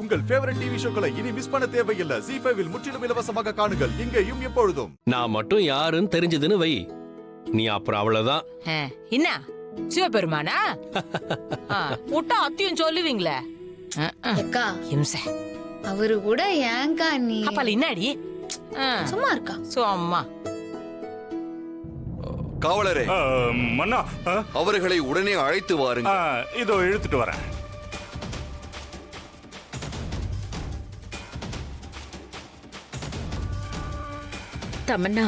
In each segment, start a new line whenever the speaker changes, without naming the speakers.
உங்கள் favourite TV ஷோக்களை இனி miss பண்ண தேவையில்லை. ZEE5 இல் முற்றிலும் இலவசமாக காணுங்கள். இங்கேயும் எப்பொழுதும்.
நான் மட்டும் யாருன்னு தெரிஞ்சதுன்னு வை, நீ அப்புறம் அவ்வளவுதான்.
என்ன சிவபெருமானா? முட்டா அத்தியும் சொல்லுவீங்களே.
அக்கா
இம்சை
அவரு கூட ஏங்கா நீ
அப்பல இன்னாடி
சும்மா இருக்கா?
சும்மா
காவலரே,
மன்னா,
அவர்களை உடனே அழைத்து வாருங்க.
இதோ இழுத்துட்டு வரேன்.
தமன்னா,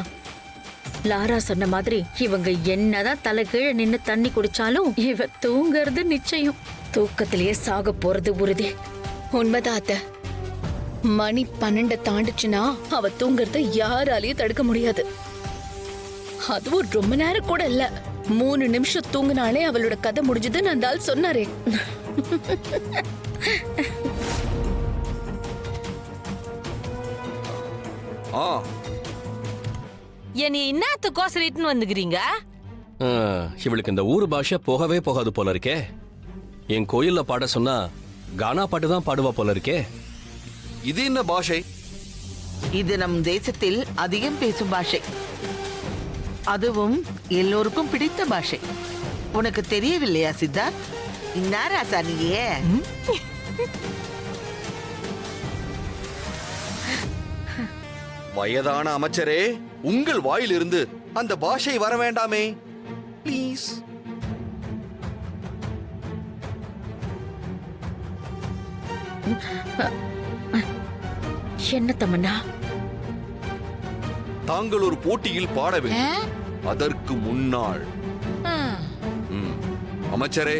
லாரா சொன்ன மாதிரி இவங்க என்னதான் தலை கீழே நின்னு தண்ணி குடிச்சாலும் இவ தூங்குறது நிச்சயம். தூக்கத்திலேயே சாக போறது உறுதி.
உண்மைதான் அத்த. மணி 12 தாண்டுச்சுன்னா அவ தூங்குறத யாராலையும் தடுக்க முடியாது. அதுவும் ரொம்ப நேரம் கூட இல்ல, 3 நிமிஷம் தூங்குனாலே அவளோட கதை முடிஞ்சதுன்னு அந்த ஆள் சொன்னாரே.
என்னை என்னத்துக்கோசரிட்டுன்னு வந்துக்கிறீங்க?
இவளுக்கு இந்த ஊரு பாஷை போகவே போகாது போல இருக்கே. என் கோயில்ல பாட சொன்னா கானா பாட்டு தான் பாடுவா போல இருக்கே.
இது என்ன பாஷை?
இது நம் தேசத்தில் அதிகம் பேசும் பாஷை, அதுவும் எல்லோருக்கும் பிடித்த பாஷை. உனக்கு தெரியவில்லையா சித்தார்த்? இன்னாராசா நீயே?
வயதான அமைச்சரே, உங்கள் வாயிலிருந்து அந்த பாஷை வர வேண்டாமே, ப்ளீஸ்.
என்ன தமன்னா?
தாங்கள் ஒரு போட்டியில் பாட வேண்டும். அதற்கு முன்னாள் அமைச்சரே,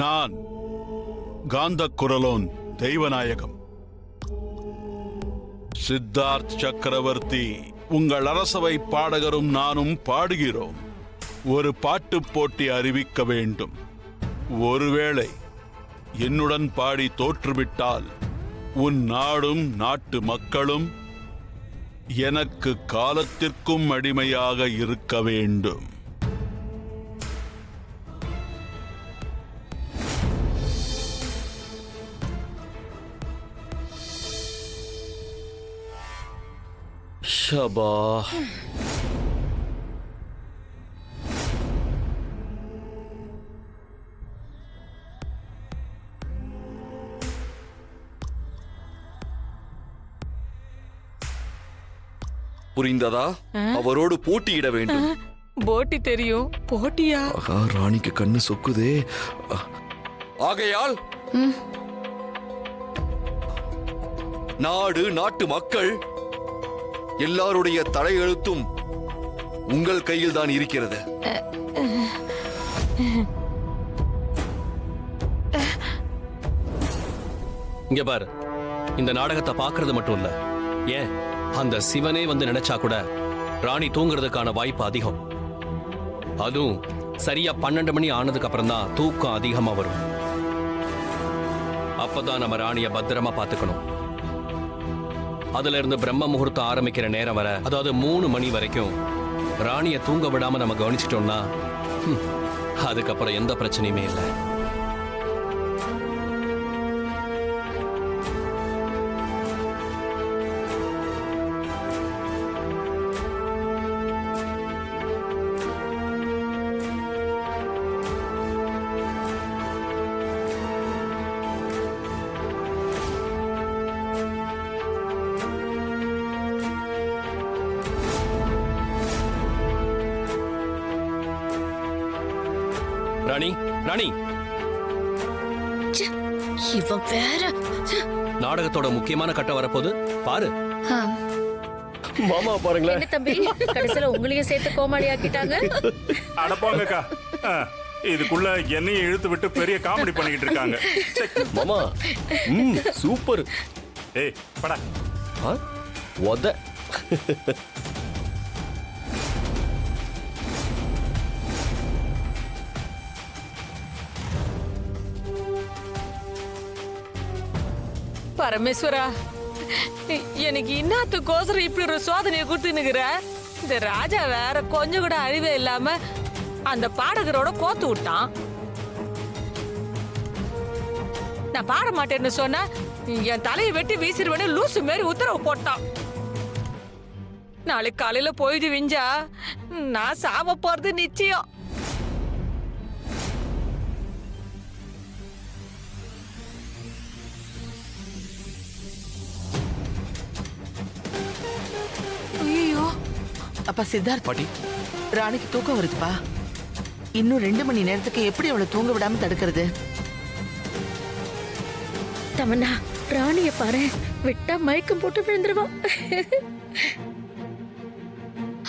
நான் காந்த குரலோன் தெய்வநாயகம் சித்தார்த் சக்கரவர்த்தி, உங்கள் அரசவை பாடகரும் நானும் பாடுகிறோம். ஒரு பாட்டு போட்டி அறிவிக்க வேண்டும். ஒருவேளை என்னுடன் பாடி தோற்றுவிட்டால் உன் நாடும் நாட்டு மக்களும் எனக்கு காலத்திற்கும் அடிமையாக இருக்க வேண்டும்.
ஷபா,
புரிந்ததா? அவரோடு போட்டியிட வேண்டும்.
போட்டி தெரியும், போட்டியா?
ராணிக்கு கண்ணு சொக்குதே. ஆகையால் நாடு நாட்டு மக்கள் எல்லாருடைய தலையெழுத்தும் உங்கள் கையில் தான் இருக்கிறது.
இங்க பாரு, இந்த நாடகத்தை பாக்குறது மட்டும் இல்ல, ஏன் அந்த சிவனே வந்து நினைச்சா கூட ராணி தூங்குறதுக்கான வாய்ப்பு அதிகம். அதுவும் சரியா 12 மணி ஆனதுக்கு அப்புறம் தான் தூக்கம் அதிகமா வரும். அப்பதான் நம்ம ராணிய பத்திரமா பாத்துக்கணும். அதுல இருந்து பிரம்ம முகூர்த்தம் ஆரம்பிக்கிற நேரம் வர, அதாவது 3 மணி வரைக்கும் ராணிய தூங்க விடாம நம்ம கவனிச்சிட்டோம்னா அதுக்கப்புறம் எந்த பிரச்சனையுமே இல்லை. ராணி, ராணி,
இவன் வேற.
நாடகத்தோட முக்கியமான கட்டம் வரப்போது பாரு. மாமா பாருங்களேன்.
என்ன தம்பி, கடைசியில உங்களையும் சேர்த்து கோமாளி ஆக்கிட்டாங்க.
அடப்பாங்கக்கா, இதுக்குள்ள என்னையும் இழுத்து விட்டு பெரிய காமெடி பண்ணிக்கிட்டு இருக்காங்க.
மாமா சூப்பர்.
ஏய் படா
ஒத.
பரமேஸ்வரா, எனக்கு இன்னாத்துக்கோசரம் இப்படி ஒரு சோதனையை கொடுத்துனுக்குற. இந்த ராஜா வேற கொஞ்சம் கூட அறிவே இல்லாம அந்த பாடகரோட கோத்து விட்டான். நான் பாட மாட்டேன்னு சொன்ன என் தலையை வெட்டி வீசிடுவேன்னு லூசு மாரி உத்தரவு போட்டான். நாளைக்கு காலையில போயிட்டு விஞ்சா நான் சாவ போறது நிச்சயம். ஐயோ,
அப்பா சித்தார்த்,
பாட்டி
ராணிக்கு தூக்கம் வருதுப்பா. இன்னும் 2 மணி நேரத்துக்கு எப்படி அவளை தூங்க விடாம தடுக்கிறது?
தமன்னா, ராணிய பாரு, விட்டா மயக்கம் போட்டு விழுந்துருவா.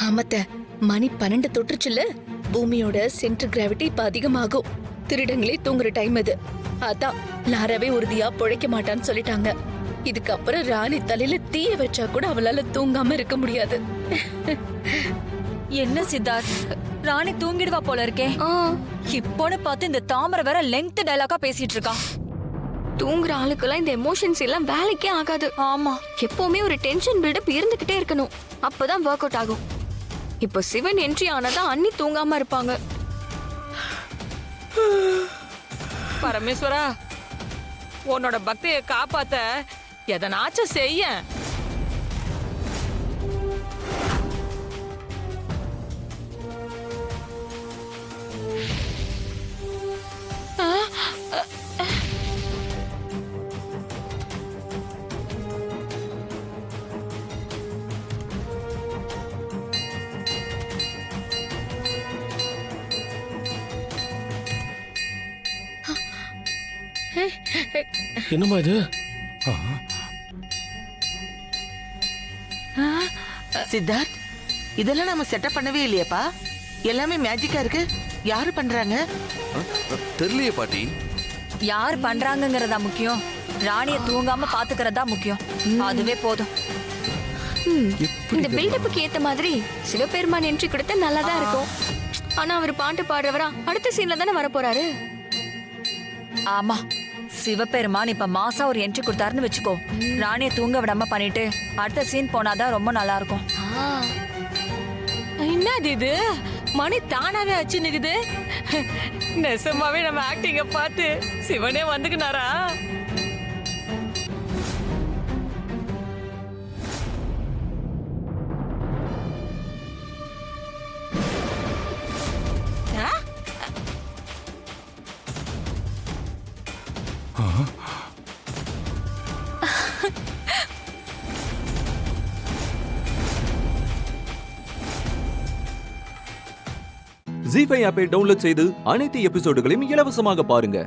ஆமத்த, மணி 12 தொட்டுருச்சுல்ல. பூமியோட சென்டர் கிராவிட்டி இப்ப அதிகமாகும். திருடங்களே தூங்குற டைம் இது. அதான் லாராவே உறுதியா பொழைக்க மாட்டான்னு சொல்லிட்டாங்க. இதுக்கப்புறம் ராணி தலையில தீய வச்சா கூட அவளால தூங்காம இருக்க முடியாது.
என்ன சித்தார்த், ராணி தூங்கிடுவா போல இருக்கே. இப்போன்னு பார்த்து இந்த தாமரை வேற லெங்த் டயலாகா பேசிட்டு இருக்கான்.
தூங்குற ஆளுக்கெல்லாம் இந்த எமோஷன்ஸ் எல்லாம் வேலைக்கே ஆகாது.
ஆமா,
எப்பவுமே ஒரு டென்ஷன் பில்டப் இருந்துகிட்டே இருக்கணும். அப்பதான் ஒர்க் அவுட் ஆகும். இப்போ சிவன் என்ட்ரி ஆனதான் அண்ணி தூங்காம இருப்பாங்க.
பரமேஸ்வரா, உன்னோட பக்தியை காப்பாத்த எதனாச்சும் செய்ய.
என்னம்மா இது?
சித்தார்த், இதெல்லாம் நம்ம செட்டப் பண்ணவே இல்லையாப்பா. எல்லாமே மேஜிக்கா இருக்கு. யாரு பண்றாங்க?
தெரியலையே பாட்டி.
யார் பண்றாங்கங்கறதா முக்கியம். ராணிய தூங்காம பாத்துக்கிறதா முக்கியம். அதுவே போதும்.
இந்த பில்டப்புக்கு ஏத்த மாதிரி சிவபெருமான் என்ட்ரி கொடுத்தா நல்லாதான் இருக்கும். ஆனா அவர் பாட்டு பாடுறவரா அடுத்த சீன்ல தானே வர போறாரு.
ஆமா, சிவபெருமான் இப்ப மாசா ஒரு என்ட்ரி கொடுத்தாருன்னு வச்சுக்கோ. ராணிய தூங்க விடாம பண்ணிட்டு அடுத்த சீன் போனாதான் ரொம்ப நல்லா இருக்கும்.
என்னது இது? மணி தானாவே அச்சு நிக்குது. நெசமாவே நம்ம ஆக்டிங்க பார்த்து சிவனே வந்துக்கினாரா?
ஜீ5 ஆப்பை டவுன்லோட் செய்து அனைத்து எபிசோடுகளையும் இலவசமாக பாருங்க.